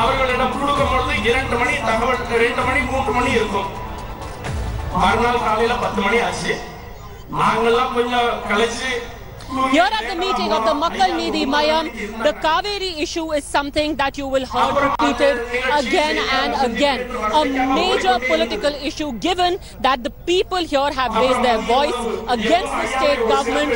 அவர்களிடம் கொடுக்கும் பொழுது 2 மணி தகவல் 2 மணி 3 மணி இருக்கும். மறுநாள் காலையில 10 மணி ஆச்சு. நாங்கெல்லாம் கொஞ்சம் கழிச்சு here at the meeting of the Makkal Nidhi Mayam, the Cauvery issue is something that you will hear repeated again and again. A major political issue, given that the people here have raised their voice against the state government,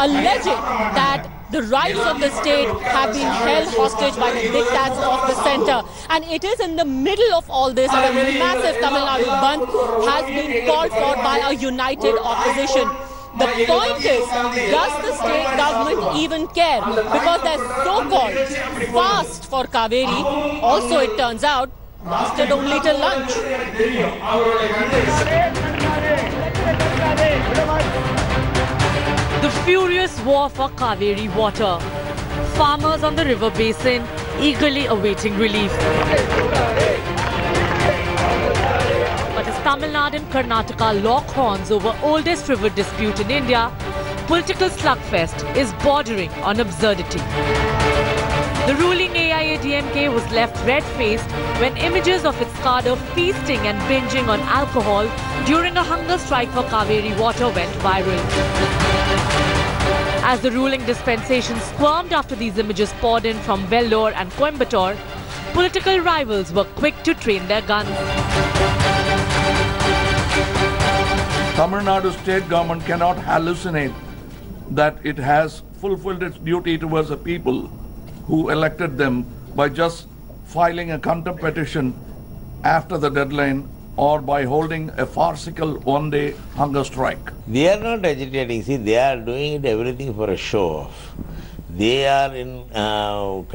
alleging that the rights of the state have been held hostage by the diktats of the centre. And it is in the middle of all this that a massive Tamil Nadu Bandh has been called for by a united opposition. The point is, does the state government even care? Because their so-called fast for Cauvery also, it turns out, lasted only till lunch. The furious war for Cauvery water. Farmers on the river basin eagerly awaiting relief. But as Tamil Nadu and Karnataka lock horns over oldest river dispute in India, political slugfest is bordering on absurdity. The ruling AIADMK was left red-faced when images of its cadre feasting and binging on alcohol during a hunger strike for Cauvery water went viral. As the ruling dispensation squirmed after these images poured in from Vellore and Coimbatore, political rivals were quick to train their guns. Tamil Nadu state government cannot hallucinate that it has fulfilled its duty towards the people who elected them by just filing a contempt petition after the deadline or by holding a farcical one-day hunger strike. They are not agitating. See, they are doing it everything for a show-off. They are in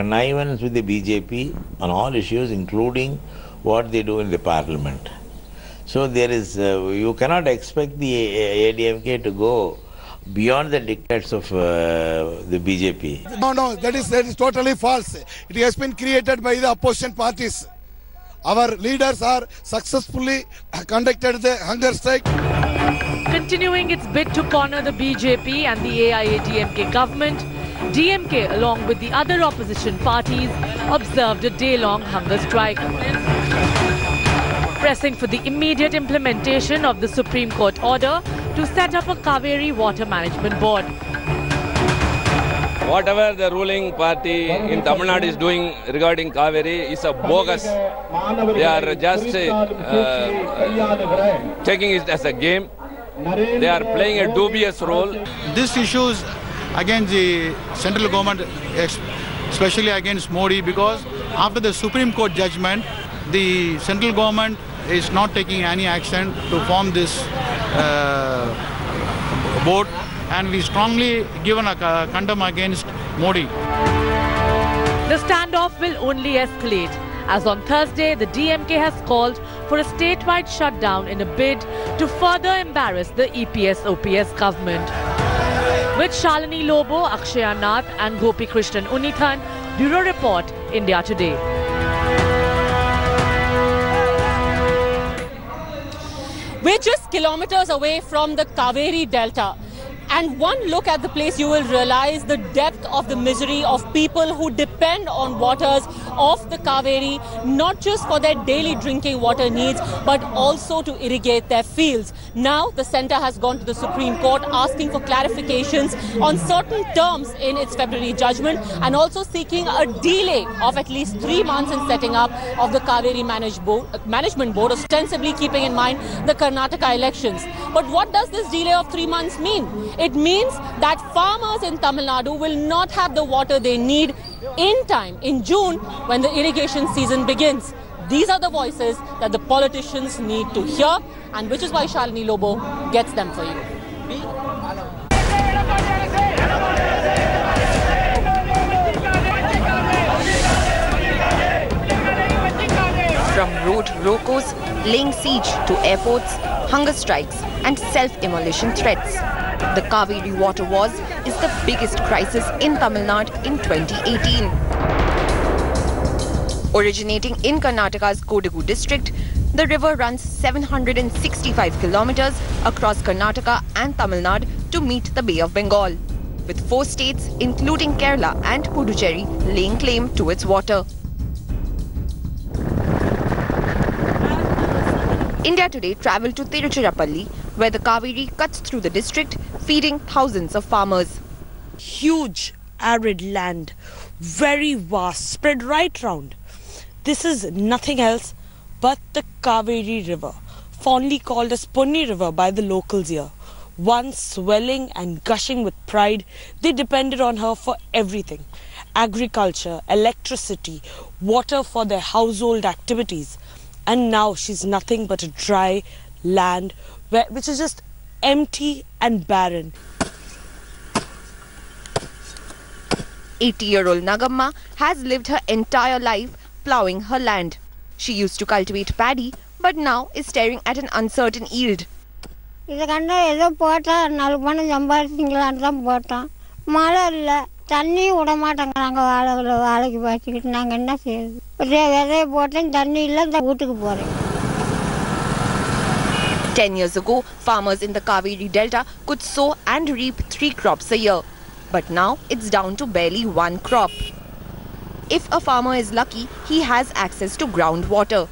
connivance with the BJP on all issues, including what they do in the parliament. So there is, you cannot expect the AIADMK to go beyond the dictates of the BJP. No, that is totally false. It has been created by the opposition parties. Our leaders are successfully conducted the hunger strike. Continuing its bid to corner the BJP and the AIADMK government, DMK, along with the other opposition parties, observed a day-long hunger strike, pressing for the immediate implementation of the Supreme Court order to set up a Cauvery Water Management Board. Whatever the ruling party in Tamil Nadu is doing regarding Cauvery is a bogus. They are just taking it as a game. They are playing a dubious role. This issue is against the central government, especially against Modi, because after the Supreme Court judgment, the central government is not taking any action to form this board, and we strongly given a condemn against Modi. The standoff will only escalate, as on Thursday the DMK has called for a statewide shutdown in a bid to further embarrass the EPS-OPS government. With Shalini Lobo, Akshaya Nath and Gopi Krishnan Unithan, Bureau Report, India Today. We're just kilometers away from the Cauvery Delta. And one look at the place, you will realize the depth of the misery of people who depend on waters of the Cauvery, not just for their daily drinking water needs, but also to irrigate their fields. Now, the centre has gone to the Supreme Court asking for clarifications on certain terms in its February judgment, and also seeking a delay of at least 3 months in setting up of the Cauvery Management Board, ostensibly keeping in mind the Karnataka elections. But what does this delay of 3 months mean? It means that farmers in Tamil Nadu will not have the water they need in time, in June, when the irrigation season begins. These are the voices that the politicians need to hear, and which is why Shalini Lobo gets them for you. From road rocos, laying siege to airports, hunger strikes and self-immolation threats, the Cauvery water wars is the biggest crisis in Tamil Nadu in 2018. Originating in Karnataka's Kodagu district, the river runs 765 kilometers across Karnataka and Tamil Nadu to meet the Bay of Bengal, with 4 states including Kerala and Puducherry laying claim to its water. India Today travelled to Tiruchirappalli, where the Cauvery cuts through the district, feeding thousands of farmers. Huge arid land, very vast, spread right round. This is nothing else but the Cauvery River, fondly called as Punni River by the locals here. Once swelling and gushing with pride, they depended on her for everything. Agriculture, electricity, water for their household activities. And now she's nothing but a dry land which is just empty and barren. 80-year-old Nagamma has lived her entire life ploughing her land. She used to cultivate paddy, but now is staring at an uncertain yield. தண்ணி விட மாட்டாங்க நாங்க வாழைக்கு வச்சிக்கிட்டு நாங்க என்ன செய்யறது விதைய போட்டேன் தண்ணி இல்ல இந்த வீட்டுக்கு போறேன் 10 years ago, farmers in the Cauvery Delta could sow and reap 3 crops a year. But now it's down to barely 1 crop. If a farmer is lucky, he has access to groundwater.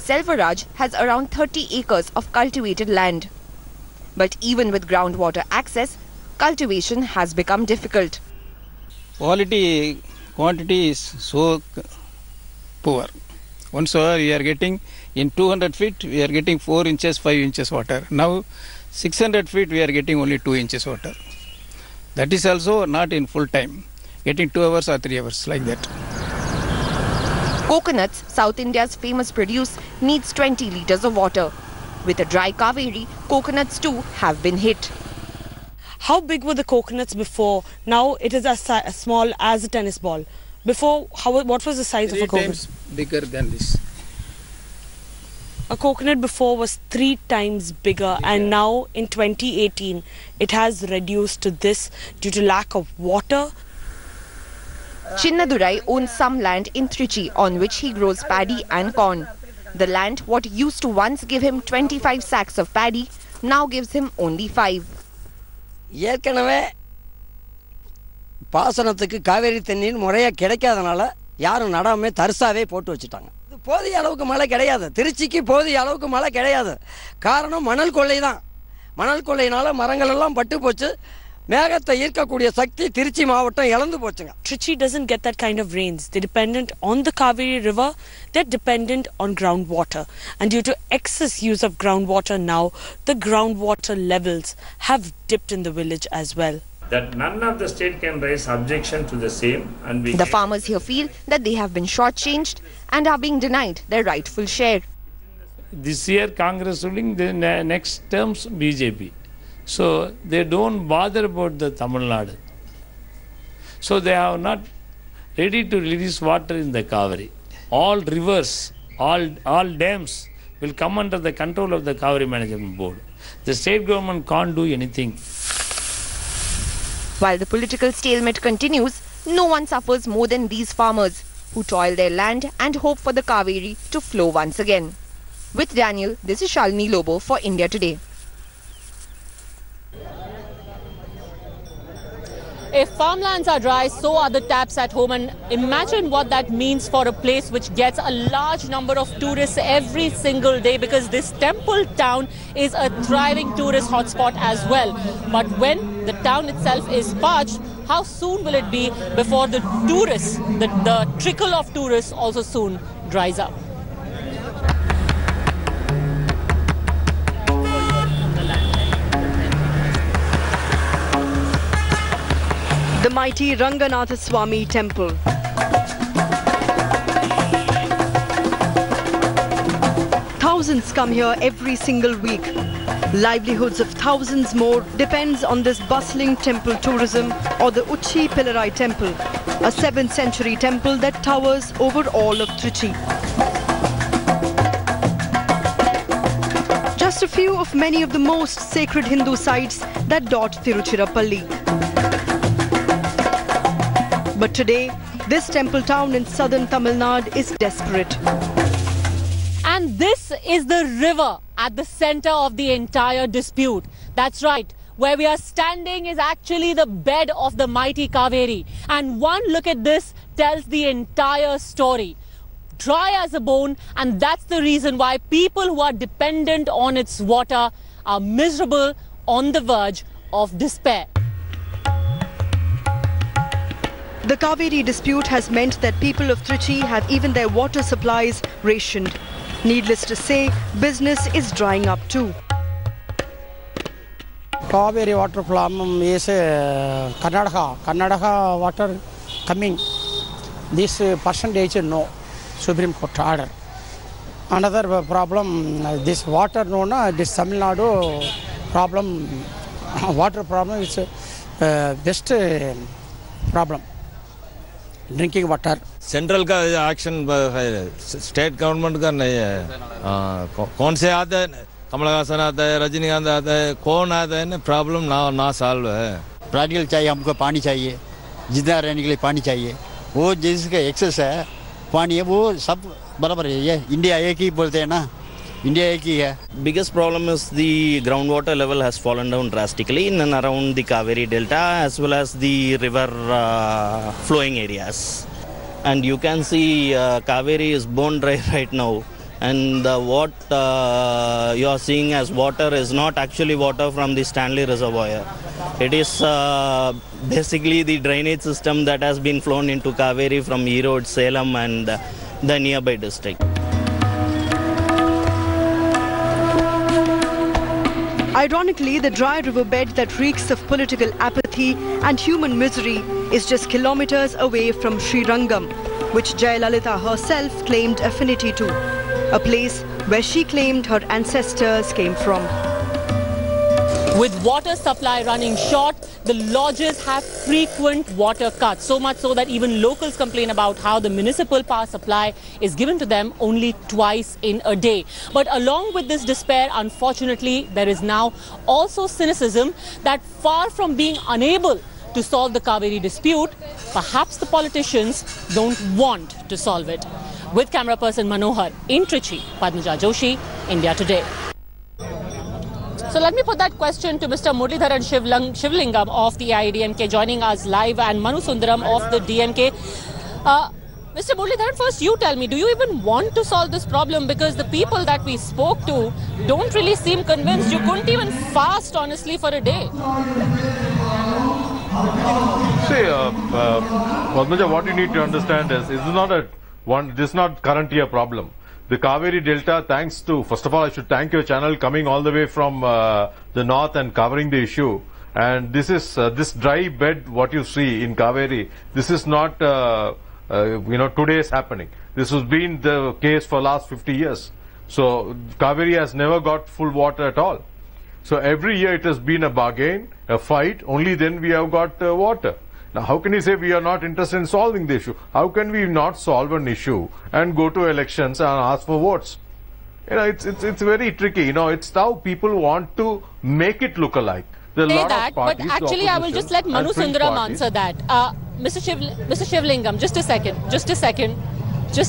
Selvaraj has around 30 acres of cultivated land. But even with groundwater access, cultivation has become difficult. Quantity is so poor. Once we are getting in 200 feet, we are getting 4 inches, 5 inches water. Now 600 feet, we are getting only 2 inches water. That is also not in full time, getting 2 hours or 3 hours like that. Coconuts, South India's famous produce, needs 20 liters of water. With a dry Cauvery, coconuts too have been hit. How big were the coconuts before? Now it is as small as a tennis ball. Before, what was the size of a coconut? 3 times bigger than this. A coconut before was 3 times bigger, and now in 2018 it has reduced to this due to lack of water. Chinnadurai owns some land in Trichy on which he grows paddy and corn. The land, what used to once give him 25 sacks of paddy, now gives him only 5. ஏற்கனவே பாசனத்துக்கு காவேரி தண்ணீர் முறையா கிடைக்காதனால யாரும் நடாமே தரிசாவே போட்டு வச்சிட்டாங்க. இது போதிய அளவுக்கு மழை கிடையாது. திருச்சிக்கு போதிய அளவுக்கு மழை கிடையாது. காரணம் மணல் கொள்ளை தான். மணல் கொள்ளையினால மரங்கள் எல்லாம் பட்டு போச்சு. மேகத்தை ஈர்க்கக்கூடிய சக்தி திருச்சி மாவட்டம் இழந்து போச்சுங்க. Trichy doesn't get that kind of rains. They're dependent on the Cauvery River. They're dependent on groundwater. And due to excess use of groundwater now, the groundwater levels have dipped in the village as well. That none of the state can raise objection to the same. And the farmers here feel that they have been shortchanged and are being denied their rightful share. This year Congress ruling, the next terms BJP. So they don't bother about the Tamil Nadu. So they are not ready to release water in the Cauvery. All rivers, all dams will come under the control of the Cauvery Management Board. The state government can't do anything. While the political stalemate continues, no one suffers more than these farmers who toil their land and hope for the Cauvery to flow once again. With Daniel, this is Shalini Lobo for India Today. If farmlands are dry, so are the taps at home. And imagine what that means for a place which gets a large number of tourists every single day, because this temple town is a thriving tourist hotspot as well. But when the town itself is parched, how soon will it be before the tourists, the trickle of tourists also soon dries up? The mighty Ranganatha Swami temple. Thousands come here every single week. Livelihoods of thousands more depends on this bustling temple tourism, or the Uchi Pillarai temple, a 7th century temple that towers over all of Trichy. Just a few of many of the most sacred Hindu sites that dot Tiruchirappalli. But today, this temple town in southern Tamil Nadu is desperate. And this is the river at the center of the entire dispute. That's right. Where we are standing is actually the bed of the mighty Cauvery. And one look at this tells the entire story. dry as a bone, and that's the reason why people who are dependent on its water are miserable, on the verge of despair. The Cauvery dispute has meant that people of Trichy have even their water supplies rationed. Needless to say, business is drying up too. Cauvery water problem is Karnataka water coming. This percentage no, Supreme Court order. Another problem, this water no, this Tamil Nadu problem, water problem is best problem. Drinking water. Central का action है, state government का नहीं है. कौन से आता है, कमल हासन आता है, रजनीकांत आता है, कौन आता है ना, प्रॉब्लम ना सॉल्व है. प्रैक्टिकल चाहिए, हमको पानी चाहिए, जिंदा रहने के लिए पानी चाहिए. वो जिसका एक्सेस है पानी है वो सब बराबर है. ये इंडिया एक ही बोलते हैं ना, India एक ही है. Biggest problem is the groundwater level has fallen down drastically in and around the Cauvery Delta as well as the river flowing areas. And you can see Cauvery is bone dry right now. And what you are seeing as water is not actually water from the Stanley Reservoir. It is basically the drainage system that has been flown into Cauvery from Erode, Salem and the nearby district. Ironically, the dry riverbed that reeks of political apathy and human misery is just kilometers away from Srirangam, which Jayalalitha herself claimed affinity to, a place where she claimed her ancestors came from. With water supply running short, the lodges have frequent water cuts, so much so that even locals complain about how the municipal power supply is given to them only twice in a day. But along with this despair, unfortunately, there is now also cynicism that far from being unable to solve the Cauvery dispute, perhaps the politicians don't want to solve it. With camera person Manohar in Trichy, Padmaja Joshi, India Today. So let me put that question to Mr. Muralidharan Shivlingam of the AIADMK joining us live and Manu Sundaram of the DMK. Mr. Muralidharan, first you tell me, do you even want to solve this problem? Because the people that we spoke to don't really seem convinced. You couldn't even fast, honestly, for a day. See, Padmaja, what you need to understand is this is not current year problem. The Cauvery Delta, thanks to, first of all, I should thank your channel coming all the way from the north and covering the issue. And this is this dry bed, what you see in Cauvery, this is not, today's happening. This has been the case for last 50 years. So Cauvery has never got full water at all. So every year it has been a bargain, a fight, only then we have got water. Now, how can you say we are not interested in solving the issue? How can we not solve an issue and go to elections and ask for votes? It's very tricky. It's how people want to make it look alike. There are a lot of parties, but actually, I will just let Manu Sundaram answer that. Mr. Shivlingam, just a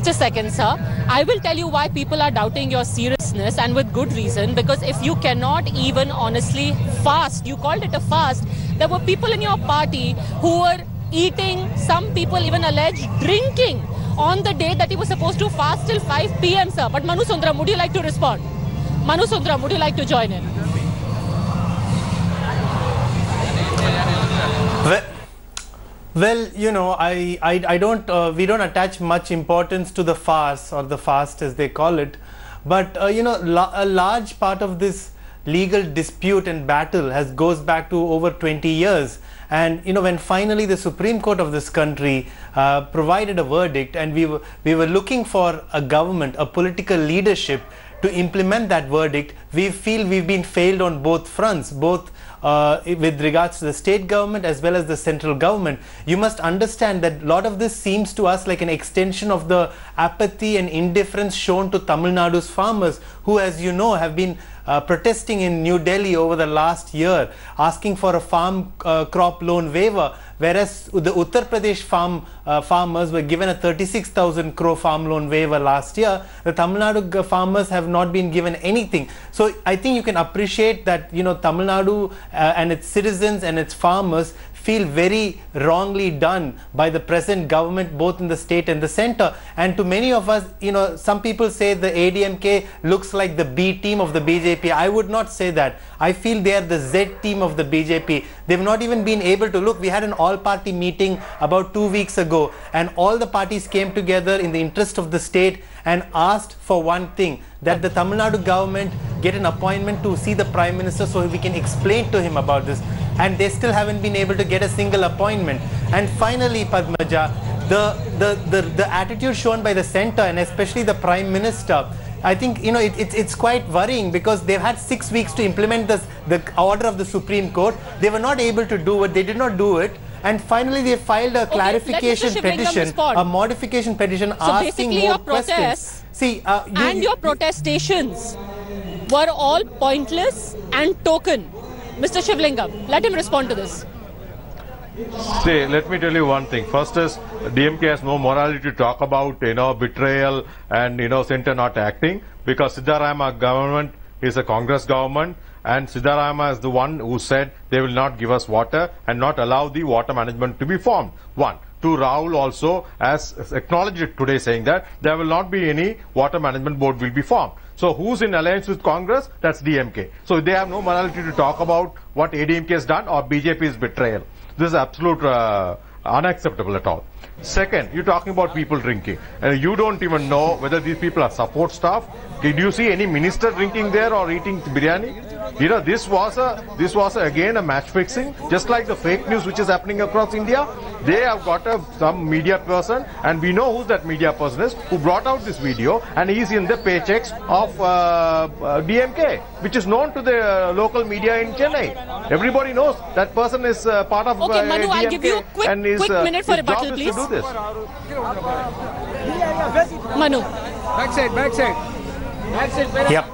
second, sir. I will tell you why people are doubting your seriousness, and with good reason, because if you cannot even honestly fast, you called it a fast, there were people in your party who were eating, some people even alleged drinking on the day that he was supposed to fast till 5 p.m, sir. But Manu Sundaram, would you like to respond? Manu Sundaram, would you like to join in? Well, I don't, we don't attach much importance to the fast or the fast as they call it. But, a large part of this legal dispute and battle goes back to over 20 years. And, when finally the Supreme Court of this country provided a verdict, and we were looking for a government, a political leadership to implement that verdict, we feel we've been failed on both fronts, both with regards to the state government as well as the central government. You must understand that a lot of this seems to us like an extension of the apathy and indifference shown to Tamil Nadu's farmers, who, as you know, have been protesting in New Delhi over the last year, asking for a farm crop loan waiver, whereas the Uttar Pradesh farmers were given a 36,000 crore farm loan waiver last year. The Tamil Nadu farmers have not been given anything. So I think you can appreciate that, Tamil Nadu and its citizens and its farmers feel very wrongly done by the present government, both in the state and the center. And to many of us, you know, some people say the AIADMK looks like the B team of the BJP. I would not say that. I feel they are the Z team of the BJP. They've not even been able to look. We had an all-party meeting about 2 weeks ago, and all the parties came together in the interest of the state and asked for one thing, that the Tamil Nadu government get an appointment to see the Prime Minister so we can explain to him about this. And they still haven't been able to get a single appointment. And finally, Padmaja, the attitude shown by the center and especially the Prime Minister, I think, you know, it's quite worrying, because they've had 6 weeks to implement the order of the Supreme Court. They were not able to do it. They did not do it. And finally, they filed a clarification petition, a modification petition, so asking more your protests and your protestations were all pointless and token. Mr. Shivlingam, let him respond to this. See, let me tell you one thing. First is, DMK has no morality to talk about, you know, betrayal and, you know, center not acting, because Siddharama government is a Congress government, and Siddharama is the one who said they will not give us water and not allow the water management to be formed. One. Two, Rahul also has acknowledged it today, saying that there will not be any water management board will be formed. So who's in alliance with Congress? That's DMK. So they have no morality to talk about what AIADMK has done or BJP's betrayal. This is absolute unacceptable at all. Second, you're talking about people drinking, and you don't even know whether these people are support staff. Did you see any minister drinking there or eating biryani? You know, this was again a match fixing, just like the fake news which is happening across India. They have got some media person, and we know who that media person is, who brought out this video, and he's in the paychecks of DMK, which is known to the local media in Chennai. Everybody knows that person is part of okay, Manu, DMK, I'll give you a quick minute for rebuttal, please. To do this. Manu. Backside. Yep.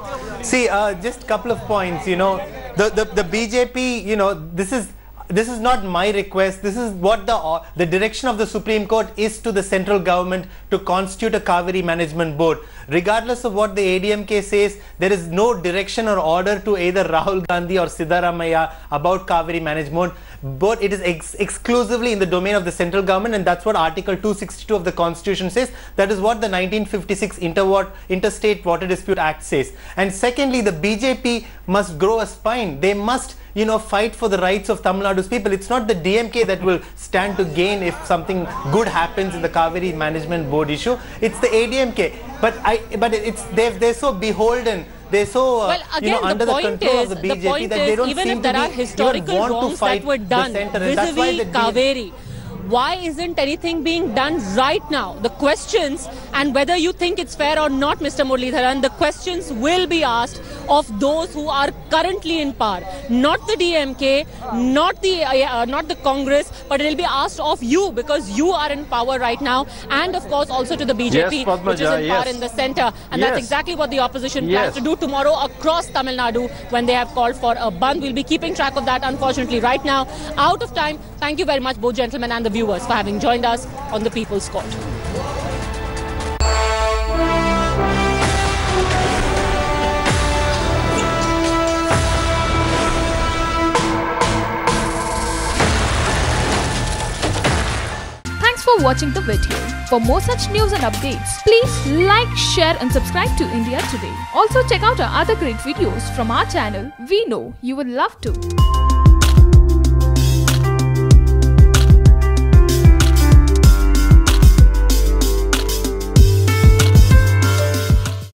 See, just a couple of points. You know, the BJP. You know, this is not my request. This is what the direction of the Supreme Court is to the central government to constitute a Cauvery Management Board. Regardless of what the AIADMK says, there is no direction or order to either Rahul Gandhi or Siddaramaiah about Cauvery Management Board. It is exclusively in the domain of the central government, and that's what Article 262 of the Constitution says. That is what the 1956 Interstate Water Dispute Act says. And secondly, the BJP must grow a spine. They must, you know, fight for the rights of Tamil Nadu's people. It's not the DMK that will stand to gain if something good happens in the Cauvery Management Board issue. It's the AIADMK. But they're so beholden. They're so under the control of the BJP that they don't even seem if there to are be, historical wrongs that were done vis-a-vis Cauvery, why isn't anything being done right now? The questions, and whether you think it's fair or not, Mr. Muralidharan, the questions will be asked of those who are currently in power, not the DMK, not the Congress, but it will be asked of you, because you are in power right now, and of course also to the BJP, Padmaja, which is in power in the center, and that's exactly what the opposition plans to do tomorrow across Tamil Nadu when they have called for a bandh. We'll be keeping track of that, unfortunately. Right now, out of time. Thank you very much, both gentlemen and the viewers, for having joined us on the People's Court. Thanks for watching the video. For more such news and updates, please like, share and subscribe to India Today. Also check out our other great videos from our channel. We know you would love to.